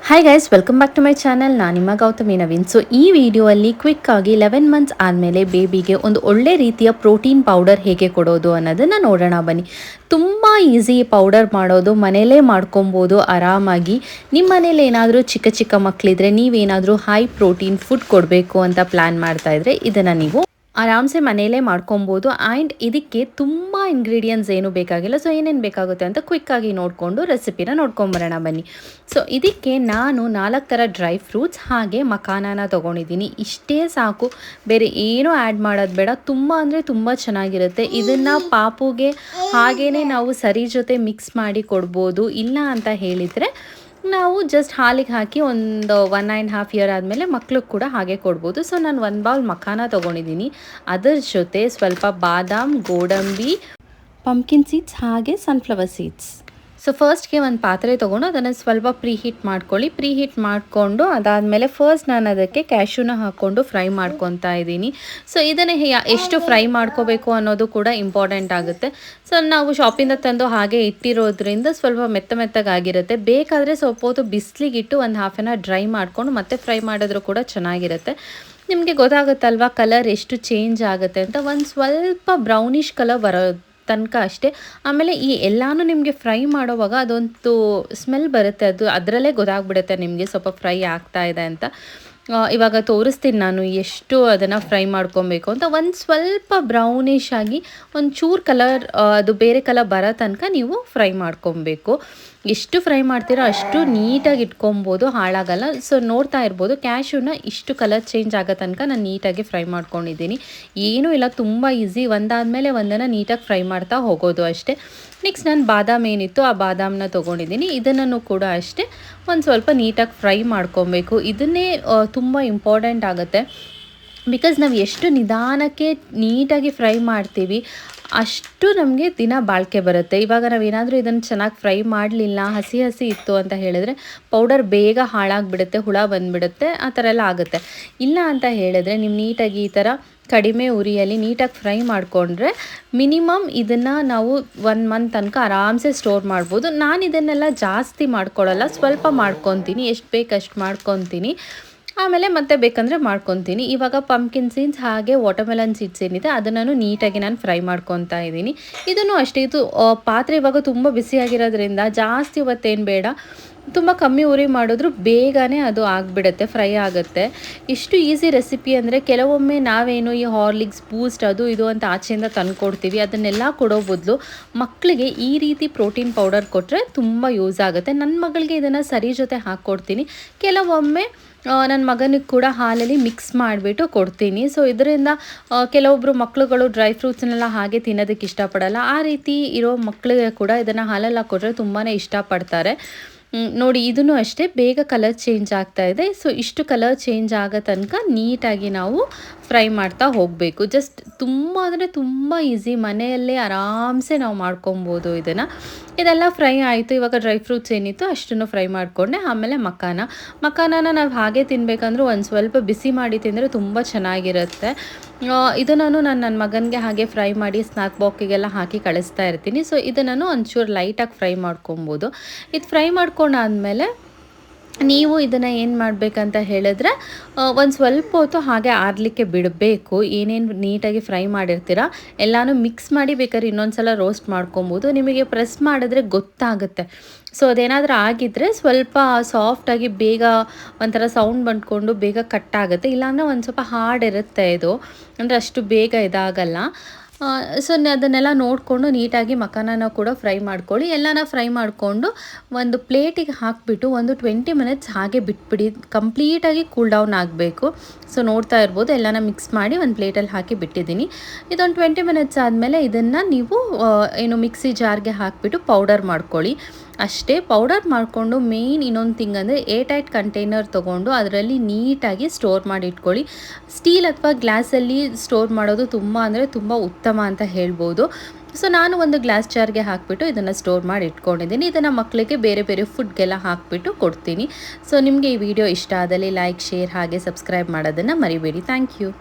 Hi guys, welcome back to my channel. ನಾನು ನಿಮ್ಮ Gautami Naveen. So ಈ ವಿಡಿಯೋಲ್ಲಿ ಕ್ವಿಕ್ಕಾಗಿ 11 ಮಂತ್ಸ್ ಆದಮೇಲೆ ಬೇಬಿಗೆ ಒಂದು ಒಳ್ಳೆ ರೀತಿಯ ಪ್ರೋಟೀನ್ ಪೌಡರ್ ಹೇಗೆ ಕೊಡೋದು ಅನ್ನೋದನ್ನು ನೋಡೋಣ ಬನ್ನಿ. ತುಂಬ ಈಸಿ ಪೌಡರ್ ಮಾಡೋದು, ಮನೆಯಲ್ಲೇ ಮಾಡ್ಕೊಬೋದು ಆರಾಮಾಗಿ. ನಿಮ್ಮ ಮನೇಲಿ ಏನಾದರೂ ಚಿಕ್ಕ ಚಿಕ್ಕ ಮಕ್ಕಳಿದ್ರೆ, ನೀವೇನಾದರೂ ಹೈ ಪ್ರೋಟೀನ್ ಫುಡ್ ಕೊಡಬೇಕು ಅಂತ ಪ್ಲ್ಯಾನ್ ಮಾಡ್ತಾಯಿದ್ರೆ ಇದನ್ನು ನೀವು ಆರಾಮ್ಸೆ ಮನೆಯಲ್ಲೇ ಮಾಡ್ಕೊಬೋದು. ಆ್ಯಂಡ್ ಇದಕ್ಕೆ ತುಂಬ ಇಂಗ್ರೀಡಿಯೆಂಟ್ಸ್ ಏನೂ ಬೇಕಾಗಿಲ್ಲ. ಸೊ ಏನೇನು ಬೇಕಾಗುತ್ತೆ ಅಂತ ಕ್ವಿಕ್ಕಾಗಿ ನೋಡಿಕೊಂಡು ರೆಸಿಪಿನ ನೋಡ್ಕೊಂಬರೋಣ ಬನ್ನಿ. ಸೊ ಇದಕ್ಕೆ ನಾನು 4 ಥರ ಡ್ರೈ ಫ್ರೂಟ್ಸ್ ಹಾಗೆ ಮಖಾನಾನ ತೊಗೊಂಡಿದ್ದೀನಿ. ಇಷ್ಟೇ ಸಾಕು, ಬೇರೆ ಏನೂ ಆ್ಯಡ್ ಮಾಡೋದು ಬೇಡ. ತುಂಬ ಅಂದರೆ ತುಂಬ ಚೆನ್ನಾಗಿರುತ್ತೆ. ಇದನ್ನು ಪಾಪುಗೆ ಹಾಗೇ ನಾವು ಸರಿ ಜೊತೆ ಮಿಕ್ಸ್ ಮಾಡಿ ಕೊಡ್ಬೋದು. ಇಲ್ಲ ಅಂತ ಹೇಳಿದರೆ ನಾವು ಜಸ್ಟ್ ಹಾಲಿಗೆ ಹಾಕಿ ಒಂದು 1.5 ಇಯರ್ ಆದಮೇಲೆ ಮಕ್ಳಿಗೆ ಕೂಡ ಹಾಗೆ ಕೊಡ್ಬೋದು. ಸೊ ನಾನು 1 ಬೌಲ್ ಮಖಾನ ತೊಗೊಂಡಿದ್ದೀನಿ. ಅದರ ಜೊತೆ ಸ್ವಲ್ಪ ಬಾದಾಮ್, ಗೋಡಂಬಿ, ಪಂಪ್ಕಿನ್ ಸೀಡ್ಸ್ ಹಾಗೆ ಸನ್ಫ್ಲವರ್ ಸೀಡ್ಸ್. ಸೊ ಫಸ್ಟ್ಗೆ ಒಂದು ಪಾತ್ರೆ ತೊಗೊಂಡು ಅದನ್ನು ಸ್ವಲ್ಪ ಪ್ರೀಹೀಟ್ ಮಾಡ್ಕೊಳ್ಳಿ. ಪ್ರೀಹೀಟ್ ಮಾಡಿಕೊಂಡು ಅದಾದಮೇಲೆ ಫಸ್ಟ್ ನಾನು ಅದಕ್ಕೆ ಕ್ಯಾಶ್ಯೂನ ಹಾಕ್ಕೊಂಡು ಫ್ರೈ ಮಾಡ್ಕೊತಾ ಇದ್ದೀನಿ. ಸೊ ಇದನ್ನು ಎಷ್ಟು ಫ್ರೈ ಮಾಡ್ಕೋಬೇಕು ಅನ್ನೋದು ಕೂಡ ಇಂಪಾರ್ಟೆಂಟ್ ಆಗುತ್ತೆ. ಸೊ ನಾವು ಶಾಪಿಂದ ತಂದು ಹಾಗೆ ಇಟ್ಟಿರೋದ್ರಿಂದ ಸ್ವಲ್ಪ ಮೆತ್ತಗಾಗಿರುತ್ತೆ. ಬೇಕಾದರೆ ಸ್ವಲ್ಪ ಹೊತ್ತು ಬಿಸಿಲಿಗಿಟ್ಟು ಒಂದು ಹಾಫ್ ಆನ್ ಅವರ್ ಡ್ರೈ ಮಾಡಿಕೊಂಡು ಮತ್ತೆ ಫ್ರೈ ಮಾಡಿದ್ರೂ ಕೂಡ ಚೆನ್ನಾಗಿರುತ್ತೆ. ನಿಮಗೆ ಗೊತ್ತಾಗುತ್ತಲ್ವ ಕಲರ್ ಎಷ್ಟು ಚೇಂಜ್ ಆಗುತ್ತೆ ಅಂತ. ಒಂದು ಸ್ವಲ್ಪ ಬ್ರೌನಿಷ್ ಕಲರ್ ಬರೋ ತನಕ ಅಷ್ಟೇ. ಆಮೇಲೆ ಈ ಎಲ್ಲನೂ ನಿಮಗೆ ಫ್ರೈ ಮಾಡೋವಾಗ ಅದೊಂದು ಸ್ಮೆಲ್ ಬರುತ್ತೆ, ಅದು ಅದರಲ್ಲೇ ಗೊತ್ತಾಗ್ಬಿಡುತ್ತೆ ನಿಮಗೆ ಸ್ವಲ್ಪ ಫ್ರೈ ಆಗ್ತಾ ಇದೆ ಅಂತ. ಇವಾಗ ತೋರಿಸ್ತೀನಿ ನಾನು ಎಷ್ಟು ಅದನ್ನು ಫ್ರೈ ಮಾಡ್ಕೊಬೇಕು ಅಂತ. ಒಂದು ಸ್ವಲ್ಪ ಬ್ರೌನಿಷ್ ಆಗಿ ಒಂದು ಚೂರು ಕಲರ್ ಅದು ಬೇರೆ ಕಲರ್ ಬರೋ ತನಕ ನೀವು ಫ್ರೈ ಮಾಡ್ಕೊಬೇಕು. ಎಷ್ಟು ಫ್ರೈ ಮಾಡ್ತೀರೋ ಅಷ್ಟು ನೀಟಾಗಿ ಇಟ್ಕೊಬೋದು, ಹಾಳಾಗಲ್ಲ. ಸೊ ನೋಡ್ತಾ ಇರ್ಬೋದು ಕ್ಯಾಶ್ಯೂನ ಇಷ್ಟು ಕಲರ್ ಚೇಂಜ್ ಆಗೋ ತನಕ ನಾನು ನೀಟಾಗಿ ಫ್ರೈ ಮಾಡ್ಕೊಂಡಿದ್ದೀನಿ. ಏನೂ ಇಲ್ಲ, ತುಂಬ ಈಸಿ. ಒಂದಾದಮೇಲೆ ಒಂದನ್ನು ನೀಟಾಗಿ ಫ್ರೈ ಮಾಡ್ತಾ ಹೋಗೋದು ಅಷ್ಟೇ. ನೆಕ್ಸ್ಟ್ ನಾನು ಬಾದಾಮ್ ಏನಿತ್ತು ಆ ಬಾದಾಮನ್ನ ತೊಗೊಂಡಿದ್ದೀನಿ. ಇದನ್ನು ಕೂಡ ಅಷ್ಟೇ ಒಂದು ಸ್ವಲ್ಪ ನೀಟಾಗಿ ಫ್ರೈ ಮಾಡ್ಕೊಬೇಕು. ಇದನ್ನೇ ತುಂಬ ಇಂಪಾರ್ಟೆಂಟ್ ಆಗುತ್ತೆ. ಬಿಕಾಸ್ ನಾವು ಎಷ್ಟು ನಿಧಾನಕ್ಕೆ ನೀಟಾಗಿ ಫ್ರೈ ಮಾಡ್ತೀವಿ ಅಷ್ಟು ನಮಗೆ ದಿನ ಬಾಳಿಕೆ ಬರುತ್ತೆ. ಇವಾಗ ನಾವೇನಾದರೂ ಇದನ್ನು ಚೆನ್ನಾಗಿ ಫ್ರೈ ಮಾಡಲಿಲ್ಲ, ಹಸಿ ಇತ್ತು ಅಂತ ಹೇಳಿದ್ರೆ ಪೌಡರ್ ಬೇಗ ಹಾಳಾಗಿಬಿಡುತ್ತೆ, ಹುಳ ಬಂದುಬಿಡುತ್ತೆ, ಆ ಥರ ಎಲ್ಲ ಆಗುತ್ತೆ. ಇಲ್ಲ ಅಂತ ಹೇಳಿದ್ರೆ ನೀವು ನೀಟಾಗಿ ಈ ಥರ ಕಡಿಮೆ ಉರಿಯಲ್ಲಿ ನೀಟಾಗಿ ಫ್ರೈ ಮಾಡಿಕೊಂಡ್ರೆ ಮಿನಿಮಮ್ ಇದನ್ನು ನಾವು 1 ಮಂತ್ ತನಕ ಆರಾಮ್ಸೆ ಸ್ಟೋರ್ ಮಾಡ್ಬೋದು. ನಾನು ಇದನ್ನೆಲ್ಲ ಜಾಸ್ತಿ ಮಾಡ್ಕೊಳ್ಳಲ್ಲ, ಸ್ವಲ್ಪ ಮಾಡ್ಕೊತೀನಿ, ಎಷ್ಟು ಬೇಕು ಅಷ್ಟು ಮಾಡ್ಕೊತೀನಿ, ಆಮೇಲೆ ಮತ್ತೆ ಬೇಕಂದರೆ ಮಾಡ್ಕೊತೀನಿ. ಇವಾಗ ಪಂಪ್ಕಿನ್ ಸೀಡ್ಸ್ ಹಾಗೆ ವಾಟರ್ಮೆಲನ್ ಸೀಡ್ಸ್ ಏನಿದೆ ಅದನ್ನು ನೀಟಾಗಿ ನಾನು ಫ್ರೈ ಮಾಡ್ಕೊತಾ ಇದ್ದೀನಿ. ಇದನ್ನು ಅಷ್ಟೇ. ಇದು ಪಾತ್ರೆ ಇವಾಗ ತುಂಬ ಬಿಸಿಯಾಗಿರೋದ್ರಿಂದ ಜಾಸ್ತಿ ಹೊತ್ತೇನು ಬೇಡ, ತುಂಬ ಕಮ್ಮಿ ಉರಿ ಮಾಡಿದ್ರೂ ಬೇಗನೆ ಅದು ಆಗಿಬಿಡುತ್ತೆ, ಫ್ರೈ ಆಗುತ್ತೆ. ಇಷ್ಟು ಈಸಿ ರೆಸಿಪಿ ಅಂದರೆ ಕೆಲವೊಮ್ಮೆ ನಾವೇನು ಈ ಹಾರ್ಲಿಕ್ಸ್, ಬೂಸ್ಟ್ ಅದು ಇದು ಅಂತ ಆಚೆಯಿಂದ ತಂದುಕೊಡ್ತೀವಿ. ಅದನ್ನೆಲ್ಲ ಕೊಡೋ ಬದಲು ಮಕ್ಕಳಿಗೆ ಈ ರೀತಿ ಪ್ರೋಟೀನ್ ಪೌಡರ್ ಕೊಟ್ಟರೆ ತುಂಬ ಯೂಸ್ ಆಗುತ್ತೆ. ನನ್ನ ಮಗಳಿಗೆ ಇದನ್ನು ಸರಿ ಜೊತೆ ಹಾಕ್ಕೊಡ್ತೀನಿ. ಕೆಲವೊಮ್ಮೆ ನನ್ನ ಮಗನಿಗೆ ಕೂಡ ಹಾಲಲ್ಲಿ ಮಿಕ್ಸ್ ಮಾಡಿಬಿಟ್ಟು ಕೊಡ್ತೀನಿ. ಸೊ ಇದರಿಂದ ಕೆಲವೊಬ್ಬರು ಮಕ್ಕಳುಗಳು ಡ್ರೈ ಫ್ರೂಟ್ಸ್ನೆಲ್ಲ ಹಾಗೆ ತಿನ್ನೋದಕ್ಕೆ ಇಷ್ಟಪಡಲ್ಲ. ಆ ರೀತಿ ಇರೋ ಮಕ್ಕಳಿಗೆ ಕೂಡ ಇದನ್ನು ಹಾಲಲ್ಲಿ ಹಾಕ್ಕೊಟ್ರೆ ತುಂಬಾ ಇಷ್ಟಪಡ್ತಾರೆ. ನೋಡಿ ಇದನ್ನು ಅಷ್ಟೇ ಬೇಗ ಕಲರ್ ಚೇಂಜ್ ಆಗ್ತಾ ಇದೆ. ಸೊ ಇಷ್ಟು ಕಲರ್ ಚೇಂಜ್ ಆಗೋ ತನಕ ನೀಟಾಗಿ ನಾವು ಫ್ರೈ ಮಾಡ್ತಾ ಹೋಗಬೇಕು. ಜಸ್ಟ್ ತುಂಬ ಅಂದರೆ ತುಂಬ ಈಸಿ, ಮನೆಯಲ್ಲೇ ಆರಾಮ್ಸೆ ನಾವು ಮಾಡ್ಕೊಬೋದು ಇದೆಲ್ಲ ಫ್ರೈ ಆಯಿತು. ಇವಾಗ ಡ್ರೈ ಫ್ರೂಟ್ಸ್ ಏನಿತ್ತು ಅಷ್ಟನ್ನು ಫ್ರೈ ಮಾಡಿಕೊಂಡೆ. ಆಮೇಲೆ ಮಖಾನನ ನಾವು ಹಾಗೆ ತಿನ್ನಬೇಕಂದ್ರೂ ಒಂದು ಸ್ವಲ್ಪ ಬಿಸಿ ಮಾಡಿ ತಿಂದರೆ ತುಂಬ ಚೆನ್ನಾಗಿರುತ್ತೆ. ಇದನ್ನು ನಾನು ನನ್ನ ಮಗನಿಗೆ ಹಾಗೆ ಫ್ರೈ ಮಾಡಿ ಸ್ನ್ಯಾಕ್ ಬಾಕ್ಸಿಗೆಲ್ಲ ಹಾಕಿ ಕಳಿಸ್ತಾ ಇರ್ತೀನಿ. ಸೊ ಇದನ್ನು ಒಂಚೂರು ಲೈಟಾಗಿ ಫ್ರೈ ಮಾಡ್ಕೊಬೋದು. ಇದು ಫ್ರೈ ಮಾಡ್ಕೊಂಡಾದ್ಮೇಲೆ ನೀವು ಇದನ್ನು ಏನು ಮಾಡಬೇಕಂತ ಹೇಳಿದ್ರೆ ಒಂದು ಸ್ವಲ್ಪ ಹೊತ್ತು ಹಾಗೆ ಆರಲಿಕ್ಕೆ ಬಿಡಬೇಕು. ಏನೇನು ನೀಟಾಗಿ ಫ್ರೈ ಮಾಡಿರ್ತೀರ ಎಲ್ಲನೂ ಮಿಕ್ಸ್ ಮಾಡಿ ಬೇಕಾದ್ರೆ ಇನ್ನೊಂದು ಸಲ ರೋಸ್ಟ್ ಮಾಡ್ಕೊಬೋದು. ನಿಮಗೆ ಪ್ರೆಸ್ ಮಾಡಿದ್ರೆ ಗೊತ್ತಾಗುತ್ತೆ. ಸೊ ಅದೇನಾದರೂ ಆಗಿದ್ದರೆ ಸ್ವಲ್ಪ ಸಾಫ್ಟಾಗಿ ಬೇಗ ಒಂಥರ ಸೌಂಡ್ ಬಂದ್ಕೊಂಡು ಬೇಗ ಕಟ್ಟಾಗುತ್ತೆ. ಇಲ್ಲಾಂದರೆ ಒಂದು ಸ್ವಲ್ಪ ಹಾರ್ಡ್ ಇರುತ್ತೆ ಇದು, ಅಂದರೆ ಅಷ್ಟು ಬೇಗ ಇದಾಗಲ್ಲ. ಸೊ ಅದನ್ನೆಲ್ಲ ನೋಡಿಕೊಂಡು ನೀಟಾಗಿ ಮಖಾನನ ಕೂಡ ಫ್ರೈ ಮಾಡ್ಕೊಳ್ಳಿ. ಎಲ್ಲನ ಫ್ರೈ ಮಾಡಿಕೊಂಡು ಒಂದು ಪ್ಲೇಟಿಗೆ ಹಾಕಿಬಿಟ್ಟು ಒಂದು 20 ಮಿನಿಟ್ಸ್ ಹಾಗೆ ಬಿಟ್ಬಿಡಿ. ಕಂಪ್ಲೀಟಾಗಿ ಕೂಲ್ ಡೌನ್ ಆಗಬೇಕು. ಸೊ ನೋಡ್ತಾ ಇರ್ಬೋದು ಎಲ್ಲನ ಮಿಕ್ಸ್ ಮಾಡಿ ಒಂದು ಪ್ಲೇಟಲ್ಲಿ ಹಾಕಿ ಬಿಟ್ಟಿದ್ದೀನಿ. ಇದೊಂದು 20 ಮಿನಿಟ್ಸ್ ಆದಮೇಲೆ ಇದನ್ನು ನೀವು ಏನು ಮಿಕ್ಸಿ ಜಾರ್ಗೆ ಹಾಕಿಬಿಟ್ಟು ಪೌಡರ್ ಮಾಡ್ಕೊಳ್ಳಿ. ಅಷ್ಟೇ. ಪೌಡರ್ ಮಾಡಿಕೊಂಡು ಮೇಯ್ನ್ ಇನ್ನೊಂದು ಥಿಂಗ್ ಅಂದರೆ ಏರ್ಟೈಟ್ ಕಂಟೈನರ್ ತೊಗೊಂಡು ಅದರಲ್ಲಿ ನೀಟಾಗಿ ಸ್ಟೋರ್ ಮಾಡಿ ಇಟ್ಕೊಳ್ಳಿ. ಸ್ಟೀಲ್ ಅಥವಾ ಗ್ಲಾಸಲ್ಲಿ ಸ್ಟೋರ್ ಮಾಡೋದು ತುಂಬ ಅಂದರೆ ತುಂಬ ಉತ್ತಮ ಅಂತ ಹೇಳ್ಬೋದು. ಸೊ ನಾನು ಒಂದು ಗ್ಲಾಸ್ ಜಾರ್ಗೆ ಹಾಕಿಬಿಟ್ಟು ಇದನ್ನು ಸ್ಟೋರ್ ಮಾಡಿ ಇಟ್ಕೊಂಡಿದ್ದೀನಿ. ಇದನ್ನು ಮಕ್ಕಳಿಗೆ ಬೇರೆ ಬೇರೆ ಫುಡ್ಗೆಲ್ಲ ಹಾಕಿಬಿಟ್ಟು ಕೊಡ್ತೀನಿ. ಸೊ ನಿಮಗೆ ಈ ವಿಡಿಯೋ ಇಷ್ಟ ಆದಲ್ಲಿ ಲೈಕ್, ಶೇರ್ ಹಾಗೆ ಸಬ್ಸ್ಕ್ರೈಬ್ ಮಾಡೋದನ್ನು ಮರಿಬೇಡಿ. Thank you.